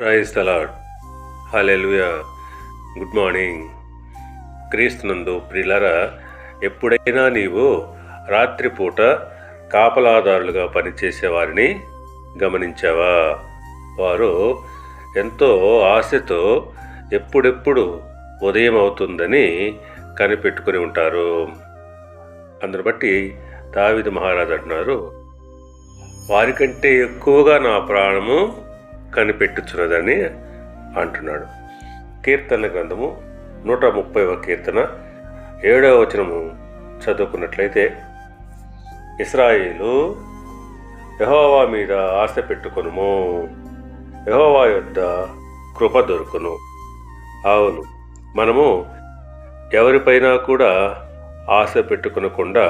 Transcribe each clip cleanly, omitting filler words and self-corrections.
Praise the lord. Hallelujah. Good morning. క్రీస్తునందు ప్రియులారా, ఎప్పుడైనా నీవు రాత్రిపూట కాపలాదారులుగా పనిచేసే వారిని గమనించావా? వారు ఎంతో ఆశతో ఎప్పుడెప్పుడు ఉదయం అవుతుందని కనిపెట్టుకుని ఉంటారు. అందును బట్టి దావీదు మహారాజు అంటున్నారు, వారికంటే ఎక్కువగా నా ప్రాణము కనిపెట్టుచున్నదని అంటున్నాడు. కీర్తన గ్రంథము 130వ కీర్తన 7వ వచనము చదువుకున్నట్లయితే, ఇశ్రాయేలు, యెహోవా మీద ఆశ పెట్టుకొనుము, యెహోవా యొద్ద కృప దొరుకును. అవును, మనము ఎవరిపైనా కూడా ఆశ పెట్టుకొనకుండా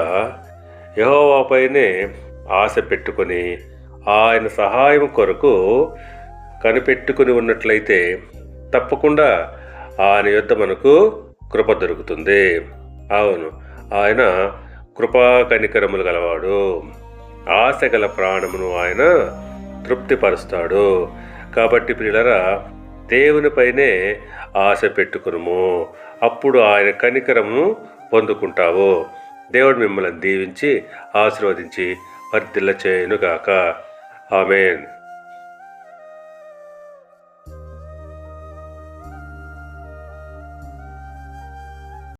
యెహోవాపైనే ఆశ పెట్టుకొని ఆయన సహాయం కొరకు కనిపెట్టుకుని ఉన్నట్లయితే తప్పకుండా ఆయన యొద్ద మనకు కృప దొరుకుతుంది. అవును, ఆయన కృపా కనికరములు గలవాడు. ఆశ గల ప్రాణమును ఆయన తృప్తిపరుస్తాడు. కాబట్టి ప్రియులారా, దేవునిపైనే ఆశ పెట్టుకునుము, అప్పుడు ఆయన కనికరమును పొందుకుంటావు. దేవుడు మిమ్మల్ని దీవించి ఆశీర్వదించి వర్ధిల్ల చేయునుగాక. ఆమేన్.